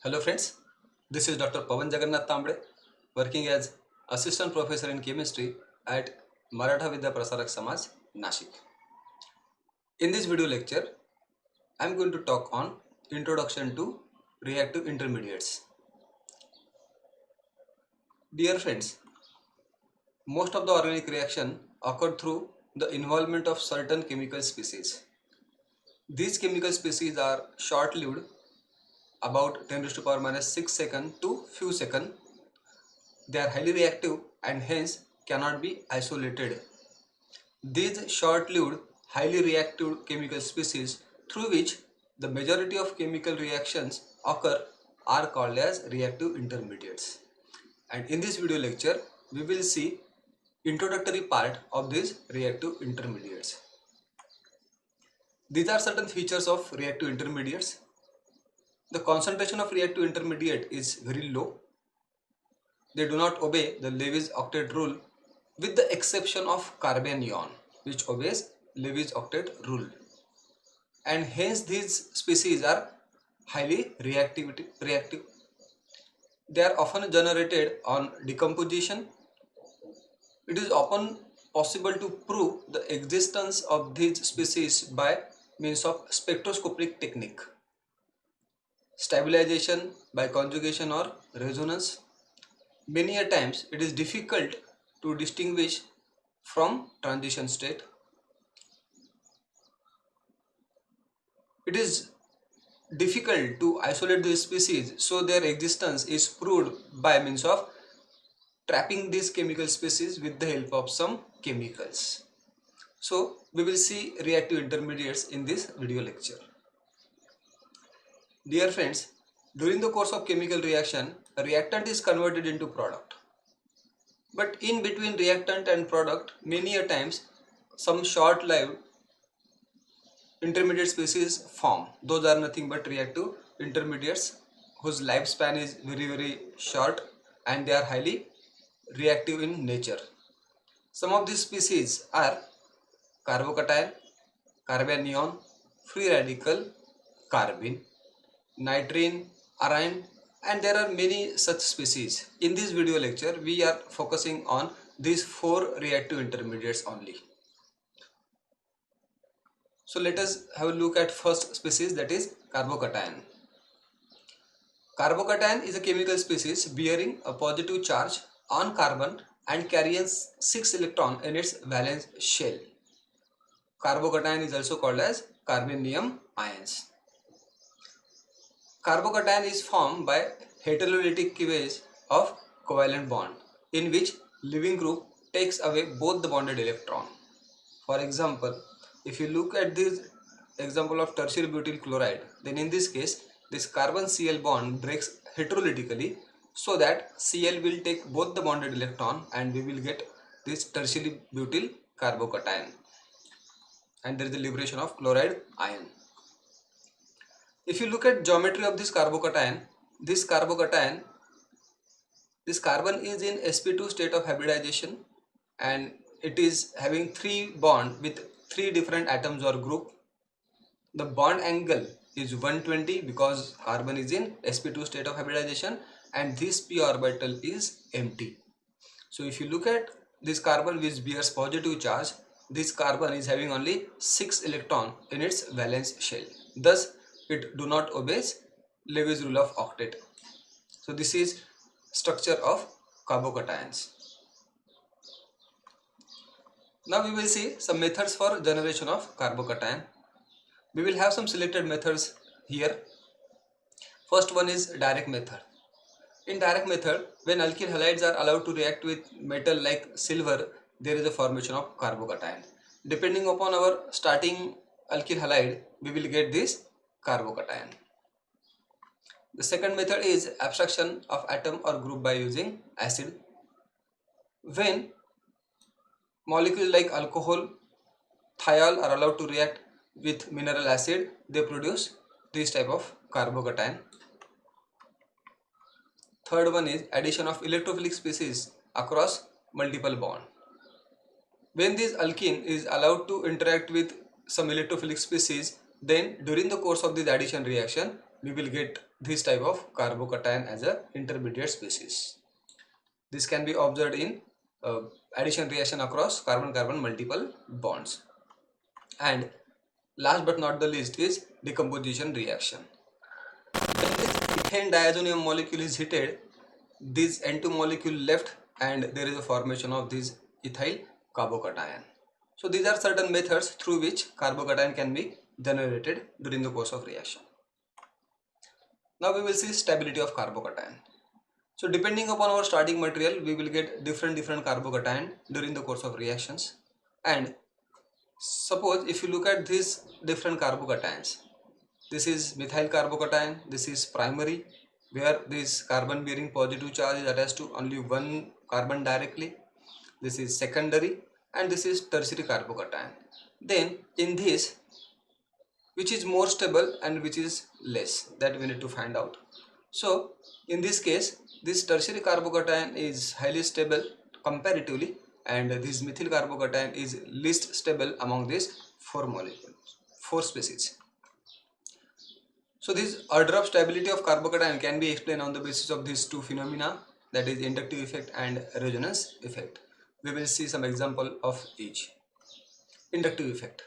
Hello friends, this is Dr. Pawan Jagannath Tambre, working as Assistant Professor in Chemistry at Maratha Vidya Prasarak Samaj, Nashik. In this video lecture, I am going to talk on Introduction to Reactive Intermediates. Dear friends, most of the organic reaction occur through the involvement of certain chemical species. These chemical species are short-lived, about 10 to the power minus 6 second to few seconds. They are highly reactive and hence cannot be isolated. These short-lived, highly reactive chemical species through which the majority of chemical reactions occur are called as reactive intermediates. And in this video lecture, we will see introductory part of these reactive intermediates. These are certain features of reactive intermediates. The concentration of reactive intermediate is very low. They do not obey the Lewis octet rule with the exception of carbanion, which obeys Lewis octet rule. And hence these species are highly reactive. They are often generated on decomposition. It is often possible to prove the existence of these species by means of spectroscopic technique, stabilization by conjugation or resonance. Many a times it is difficult to distinguish from transition state. It is difficult to isolate these species, so their existence is proved by means of trapping these chemical species with the help of some chemicals. So we will see reactive intermediates in this video lecture. Dear friends, during the course of chemical reaction, a reactant is converted into product. But in between reactant and product, many a times some short-lived intermediate species form. Those are nothing but reactive intermediates whose lifespan is very short and they are highly reactive in nature. Some of these species are carbocation, carbanion, free radical, carbene, nitrene, arine, and there are many such species. In this video lecture, we are focusing on these four reactive intermediates only. So let us have a look at first species, that is carbocation. Carbocation is a chemical species bearing a positive charge on carbon and carries 6 electrons in its valence shell. Carbocation is also called as carbenium ions. Carbocation is formed by heterolytic cleavage of covalent bond in which leaving group takes away both the bonded electron. For example, if you look at this example of tertiary butyl chloride, then in this case this carbon Cl bond breaks heterolytically so that Cl will take both the bonded electron and we will get this tertiary butyl carbocation and there is the liberation of chloride ion. If you look at geometry of this carbocation, this carbon is in sp2 state of hybridization and it is having 3 bond with 3 different atoms or group. The bond angle is 120 because carbon is in sp2 state of hybridization and this p orbital is empty. So if you look at this carbon which bears positive charge, this carbon is having only 6 electron in its valence shell. Thus it do not obeys Lewis rule of octet. So this is structure of carbocations. Now we will see some methods for generation of carbocation. We will have some selected methods here. First one is direct method. In direct method, when alkyl halides are allowed to react with metal like silver, there is a formation of carbocation. Depending upon our starting alkyl halide, we will get this carbocation. The second method is abstraction of atom or group by using acid. When molecules like alcohol, thiol are allowed to react with mineral acid, they produce this type of carbocation. Third one is addition of electrophilic species across multiple bond. When this alkene is allowed to interact with some electrophilic species, then during the course of this addition reaction, we will get this type of carbocation as a intermediate species. This can be observed in addition reaction across carbon-carbon multiple bonds. And last but not the least is decomposition reaction. When this ethane diazonium molecule is heated, this N2 molecule left and there is a formation of this ethyl carbocation. So these are certain methods through which carbocation can be generated during the course of reaction. Now we will see stability of carbocation. So depending upon our starting material, we will get different carbocation during the course of reactions. And suppose if you look at these different carbocations, this is methyl carbocation, this is primary, where this carbon bearing positive charge is attached to only one carbon directly. This is secondary, and this is tertiary carbocation. Then in this, which is more stable and which is less, that we need to find out. So in this case, this tertiary carbocation is highly stable comparatively, and this methyl carbocation is least stable among these four species. So this order of stability of carbocation can be explained on the basis of these two phenomena, that is inductive effect and resonance effect. We will see some example of each. Inductive effect.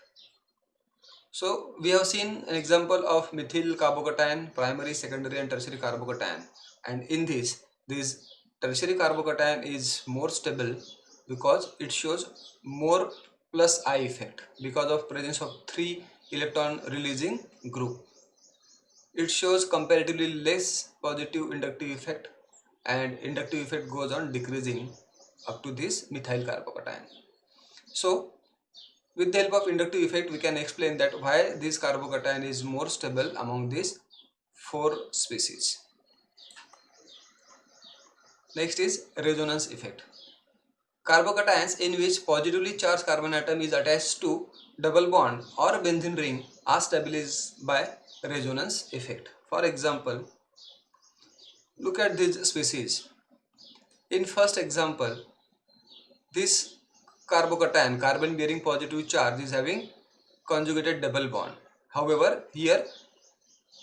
So we have seen an example of methyl carbocation, primary, secondary and tertiary carbocation, and in this tertiary carbocation is more stable because it shows more plus I effect because of presence of 3 electron releasing group. It shows comparatively less positive inductive effect, and inductive effect goes on decreasing up to this methyl carbocation. So with the help of inductive effect, we can explain that why this carbocation is more stable among these four species. Next is resonance effect. Carbocations in which positively charged carbon atom is attached to double bond or benzene ring are stabilized by resonance effect. For example, look at these species. In first example, this carbocation, carbon bearing positive charge, is having conjugated double bond. However, here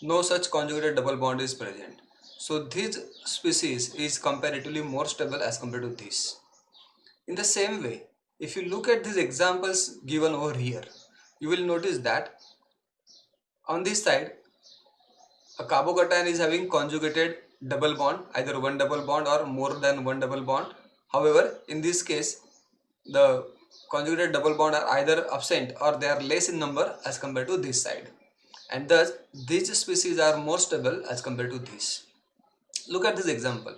no such conjugated double bond is present. So this species is comparatively more stable as compared to this. In the same way, if you look at these examples given over here, you will notice that on this side, a carbocation is having conjugated double bond, either one double bond or more than one double bond. However, in this case, the conjugated double bond are either absent or they are less in number as compared to this side, and thus these species are more stable as compared to this. Look at this example.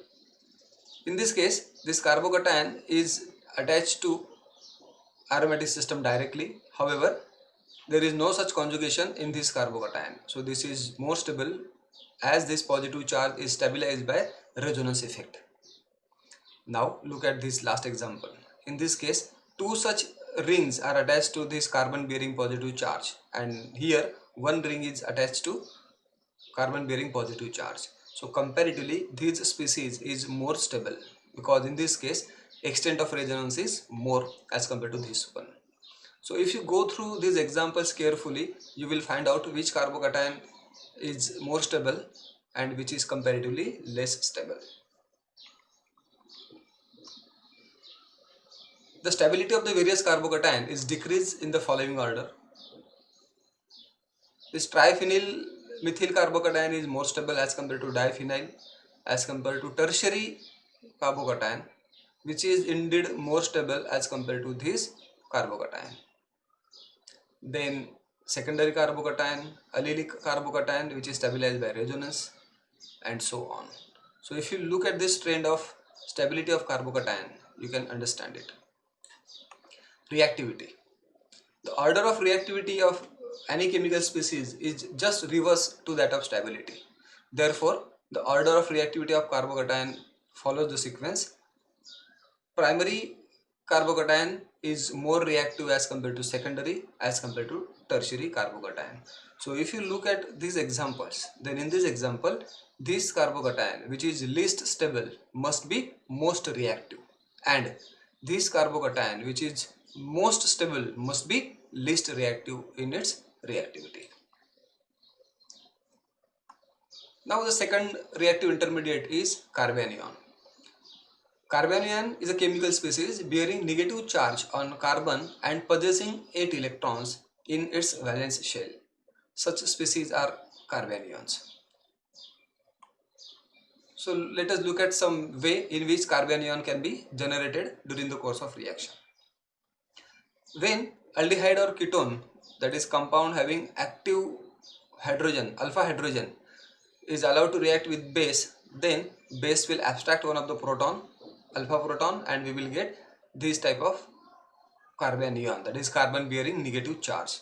In this case, this carbocation is attached to aromatic system directly. However, there is no such conjugation in this carbocation, so this is more stable as this positive charge is stabilized by resonance effect. Now look at this last example. In this case, two such rings are attached to this carbon bearing positive charge, and here one ring is attached to carbon bearing positive charge. So comparatively, this species is more stable because in this case extent of resonance is more as compared to this one. So if you go through these examples carefully, you will find out which carbocation is more stable and which is comparatively less stable. The stability of the various carbocation is decreased in the following order. This triphenyl methyl carbocation is more stable as compared to diphenyl, as compared to tertiary carbocation, which is indeed more stable as compared to this carbocation. Then secondary carbocation, allylic carbocation, which is stabilized by resonance, and so on. So if you look at this trend of stability of carbocation, you can understand it. Reactivity. The order of reactivity of any chemical species is just reverse to that of stability. Therefore, the order of reactivity of carbocation follows the sequence. Primary carbocation is more reactive as compared to secondary as compared to tertiary carbocation. So if you look at these examples, then in this example, this carbocation which is least stable must be most reactive, and this carbocation which is most stable must be least reactive in its reactivity. Now the second reactive intermediate is carbanion. Carbanion is a chemical species bearing negative charge on carbon and possessing 8 electrons in its valence shell. Such species are carbanions. So let us look at some way in which carbanion can be generated during the course of reaction. When aldehyde or ketone, that is compound having active hydrogen, alpha hydrogen, is allowed to react with base, then base will abstract one of the proton, alpha proton, and we will get this type of carbanion, that is carbon bearing negative charge.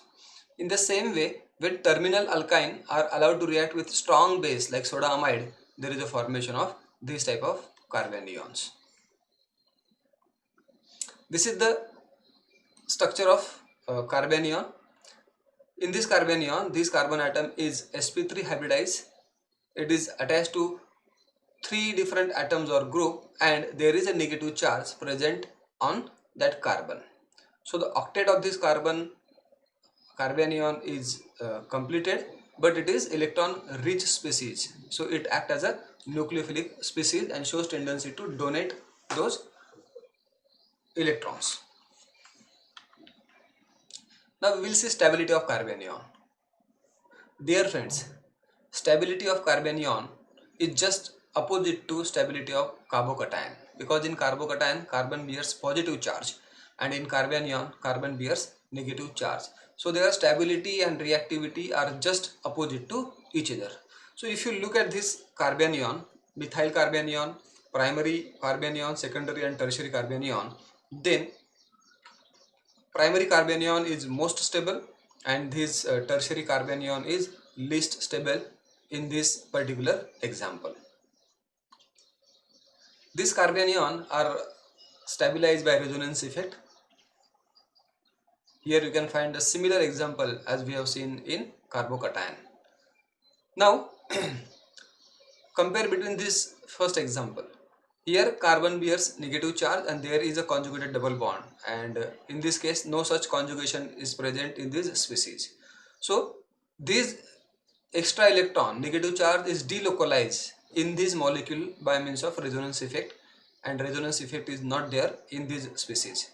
In the same way, when terminal alkyne are allowed to react with strong base like soda amide, there is a formation of this type of carbanions. This is the structure of carbanion. In this carbanion, this carbon atom is sp3 hybridized. It is attached to 3 different atoms or group, and there is a negative charge present on that carbon. So the octet of this carbanion is completed, but it is electron rich species, so it acts as a nucleophilic species and shows tendency to donate those electrons. Now we will see stability of carbanion. Dear friends, stability of carbanion is just opposite to stability of carbocation, because in carbocation carbon bears positive charge and in carbanion carbon bears negative charge. So their stability and reactivity are just opposite to each other. So if you look at this carbanion, methyl carbanion, primary carbanion, secondary and tertiary carbanion, then primary carbanion is most stable and this tertiary carbanion is least stable in this particular example. These carbanion are stabilized by resonance effect. Here you can find a similar example as we have seen in carbocation. Now compare between this first example. Here carbon bears negative charge and there is a conjugated double bond, and in this case no such conjugation is present in this species. So this extra electron negative charge is delocalized in this molecule by means of resonance effect, and resonance effect is not there in this species.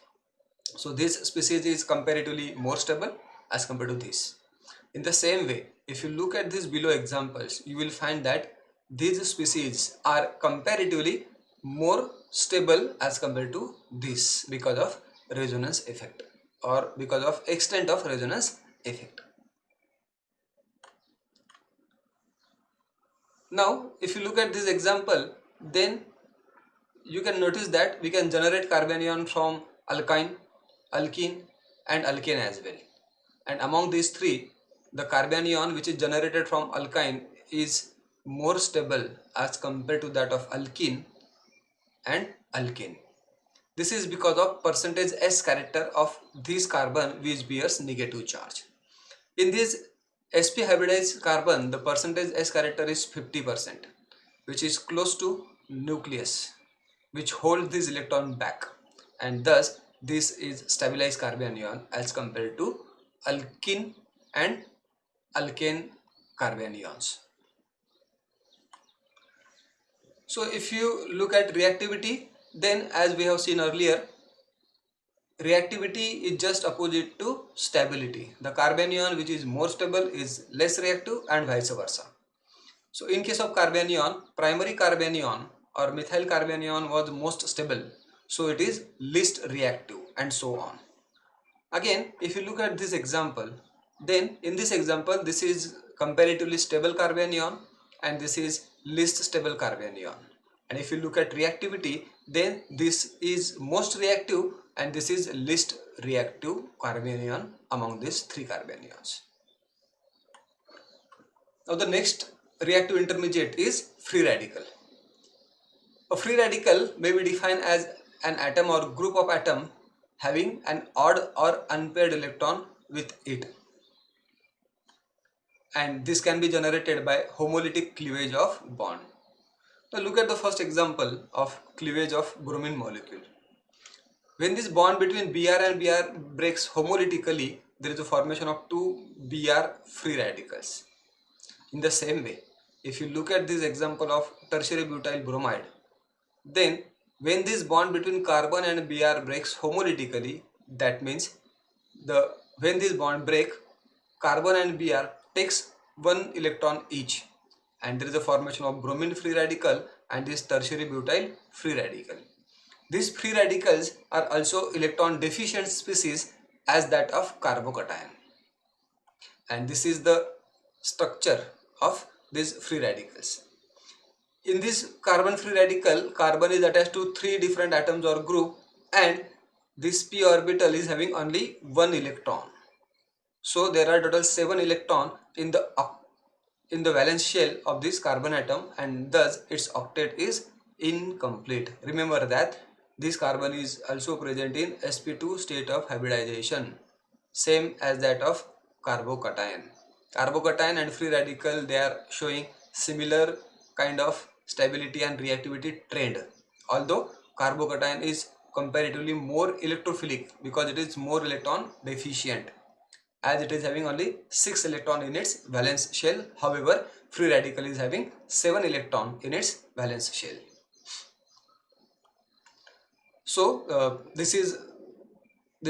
So this species is comparatively more stable as compared to this. In the same way, if you look at these below examples, you will find that these species are comparatively more stable as compared to this because of resonance effect or because of extent of resonance effect. Now if you look at this example, then you can notice that we can generate carbanion from alkyne, alkene and alkane as well. And among these three, the carbanion which is generated from alkyne is more stable as compared to that of alkene and alkane. This is because of percentage S character of this carbon which bears negative charge. In this sp hybridized carbon, the percentage S character is 50%, which is close to nucleus, which holds this electron back, and thus this is stabilized carbanion as compared to alkene and alkane carbanions. So if you look at reactivity, then as we have seen earlier, reactivity is just opposite to stability. The carbanion which is more stable is less reactive and vice versa. So in case of carbanion, primary carbanion or methyl carbanion was most stable, so it is least reactive and so on. Again, if you look at this example, then in this example this is comparatively stable carbanion and this is least stable carbanion. And if you look at reactivity, then this is most reactive and this is least reactive carbanion among these three carbanions. Now the next reactive intermediate is free radical. A free radical may be defined as an atom or group of atom having an odd or unpaired electron with it, and this can be generated by homolytic cleavage of bond. Now look at the first example of cleavage of bromine molecule. When this bond between Br and Br breaks homolytically, there is a formation of two Br free radicals. In the same way, if you look at this example of tertiary butyl bromide, then when this bond between carbon and Br breaks homolytically, that means when this bond break, carbon and Br takes one electron each, and there is a formation of bromine free radical and this tertiary butyl free radical. These free radicals are also electron deficient species as that of carbocation, and this is the structure of these free radicals. In this carbon free radical, carbon is attached to 3 different atoms or group, and this p orbital is having only 1 electron. So there are total 7 electrons in the valence shell of this carbon atom, and thus its octet is incomplete. Remember that this carbon is also present in sp2 state of hybridization, same as that of carbocation. Carbocation and free radical, they are showing similar kind of stability and reactivity trend, although carbocation is comparatively more electrophilic because it is more electron deficient, as it is having only 6 electron in its valence shell. However, free radical is having 7 electron in its valence shell. So these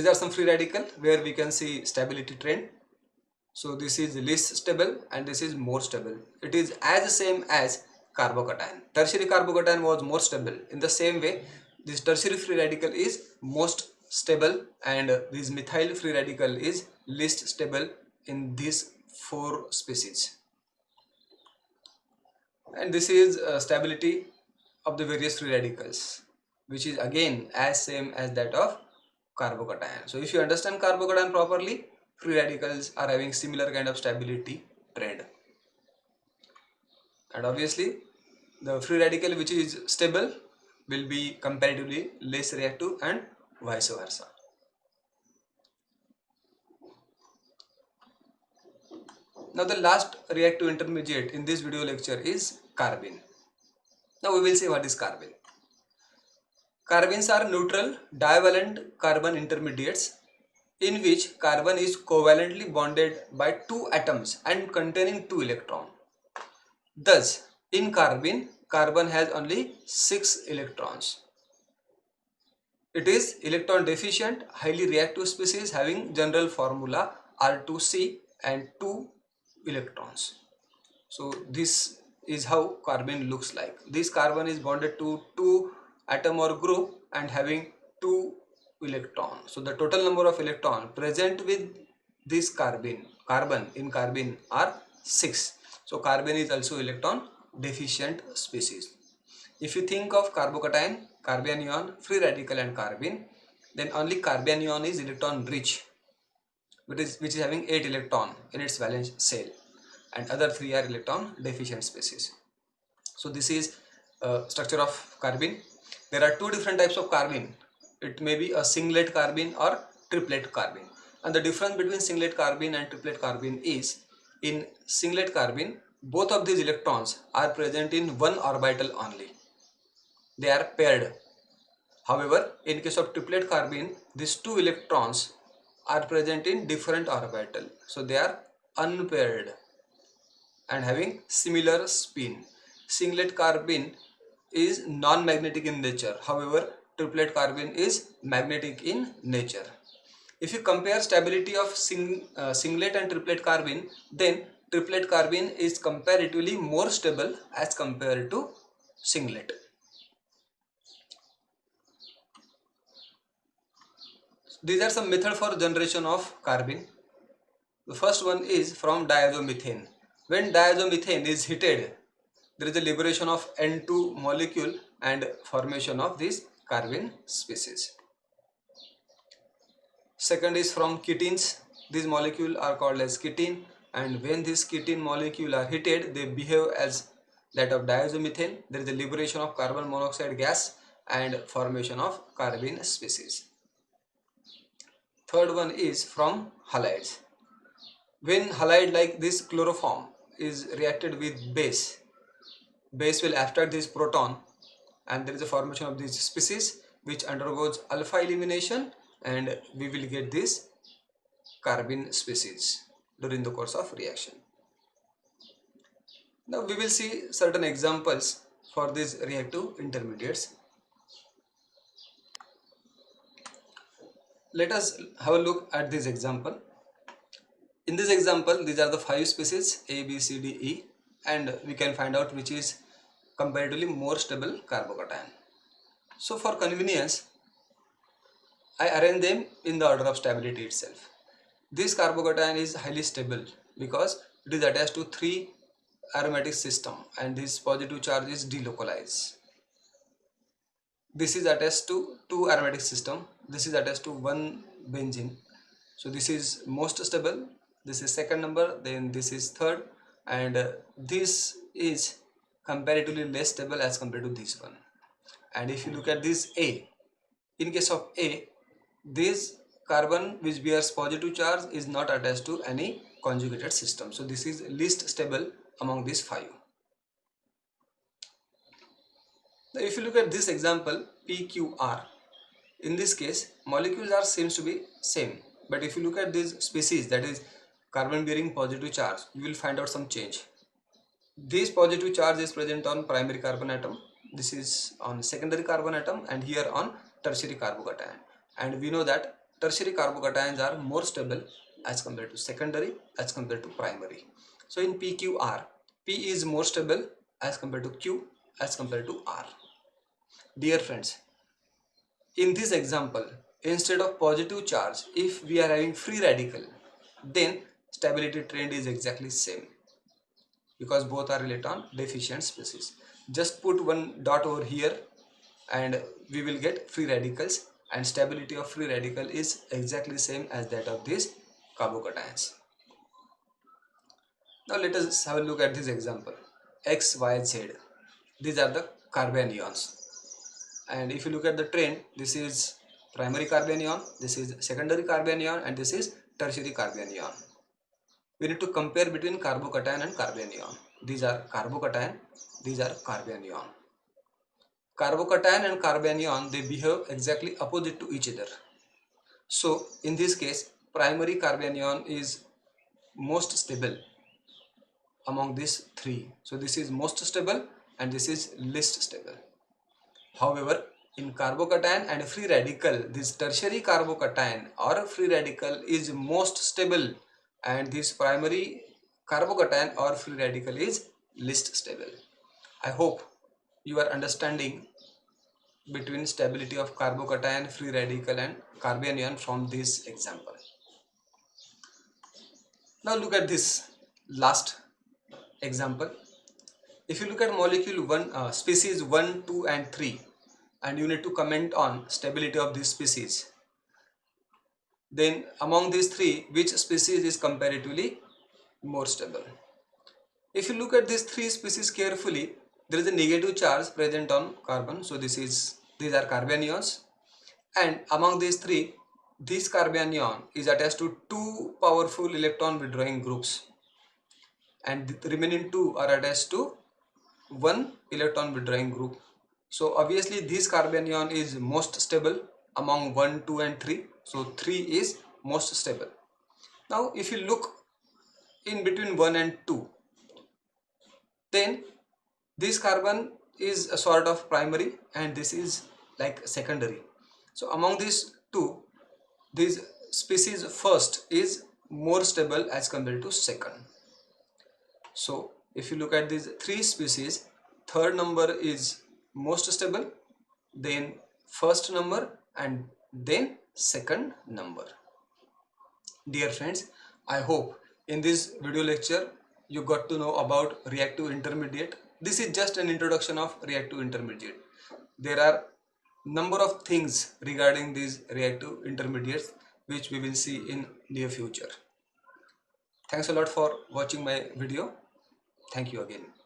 are some free radical where we can see stability trend. So this is least stable and this is more stable. It is as same as carbocation. Tertiary carbocation was more stable. In the same way, this tertiary free radical is most stable, and this methyl free radical is least stable in these 4 species. And this is stability of the various free radicals, which is again as same as that of carbocation. So if you understand carbocation properly, free radicals are having similar kind of stability trend. And obviously the free radical which is stable will be comparatively less reactive and vice versa. Now the last reactive intermediate in this video lecture is carbene. Now we will see what is carbene. Carbenes are neutral divalent carbon intermediates in which carbon is covalently bonded by 2 atoms and containing 2 electrons. Thus, in carbene, carbon has only 6 electrons. It is electron deficient, highly reactive species having general formula R2C and 2 electrons. So this is how carbene looks like. This carbon is bonded to 2 atom or group and having 2 electrons. So the total number of electrons present with this carbon in carbene are 6. So carbene is also electron deficient species. If you think of carbocation, carbanion, free radical and carbene, then only carbanion is electron rich, which is having 8 electron in its valence shell, and other 3 are electron deficient species. So this is structure of carbene. There are 2 different types of carbene. It may be a singlet carbene or triplet carbene. And the difference between singlet carbene and triplet carbene is, in singlet carbene, both of these electrons are present in one orbital only. They are paired. However, in case of triplet carbene, these 2 electrons are present in different orbital. So they are unpaired and having similar spin. Singlet carbene is non-magnetic in nature. However, triplet carbene is magnetic in nature. If you compare stability of singlet and triplet carbene, then triplet carbene is comparatively more stable as compared to singlet. These are some methods for generation of carbene. The first one is from diazomethane. When diazomethane is heated, there is a liberation of N2 molecule and formation of this carbene species. Second is from ketenes. These molecules are called as ketene, and when these ketene molecules are heated, they behave as that of diazomethane. There is a liberation of carbon monoxide gas and formation of carbene species. Third one is from halides. When halide like this chloroform is reacted with base will abstract this proton, and there is a formation of this species which undergoes alpha elimination, and we will get this carbene species during the course of reaction. Now we will see certain examples for these reactive intermediates. Let us have a look at this example. In this example, these are the 5 species A, B, C, D, E, and we can find out which is comparatively more stable carbocation. So for convenience, I arrange them in the order of stability itself. This carbocation is highly stable because it is attached to 3 aromatic system and this positive charge is delocalized. This is attached to 2 aromatic system. This is attached to 1 benzene. So this is most stable. This is second number. Then this is third, and this is comparatively less stable as compared to this one. And if you look at this A, in case of A, this carbon which bears positive charge is not attached to any conjugated system. So this is least stable among these 5. Now if you look at this example PQR, in this case molecules are seems to be same, but if you look at this species, that is carbon bearing positive charge, you will find out some change. This positive charge is present on primary carbon atom, this is on secondary carbon atom, and here on tertiary carbocation. And we know that tertiary carbocations are more stable as compared to secondary, as compared to primary. So in PQR, P is more stable as compared to Q, as compared to R. Dear friends, in this example, instead of positive charge, if we are having free radical, then stability trend is exactly same, because both are electron deficient species. Just put one dot over here and we will get free radicals, and stability of free radical is exactly same as that of these carbocations. Now let us have a look at this example. X, Y, Z. These are the carbon ions. And if you look at the trend, this is primary carbon ion, this is secondary carbon ion, and this is tertiary carbon ion. We need to compare between carbocation and carbon ion. These are carbocation, these are carbon ion. Carbocation and carbon ion, they behave exactly opposite to each other. So in this case, primary carbon ion is most stable among these 3. So this is most stable and this is least stable. However, in carbocation and free radical, this tertiary carbocation or free radical is most stable, and this primary carbocation or free radical is least stable. I hope you are understanding between stability of carbocation, free radical, and carbon ion from this example. Now look at this last example. If you look at molecule 1, species 1, 2 and 3, and you need to comment on stability of this species, then among these 3, which species is comparatively more stable? If you look at these 3 species carefully, there is a negative charge present on carbon, so these are carbon ions, and among these 3, this carbon ion is attached to 2 powerful electron withdrawing groups, and the remaining 2 are attached to 1 electron withdrawing group. So obviously this carbon ion is most stable among 1, 2 and 3. So 3 is most stable. Now if you look in between 1 and 2, then this carbon is a sort of primary and this is like secondary. So among these 2, this species first is more stable as compared to second. So if you look at these 3 species, third number is most stable, then first number, and then second number. Dear friends, I hope in this video lecture you got to know about reactive intermediate. This is just an introduction of reactive intermediate. There are number of things regarding these reactive intermediates which we will see in near future. Thanks a lot for watching my video. Thank you again.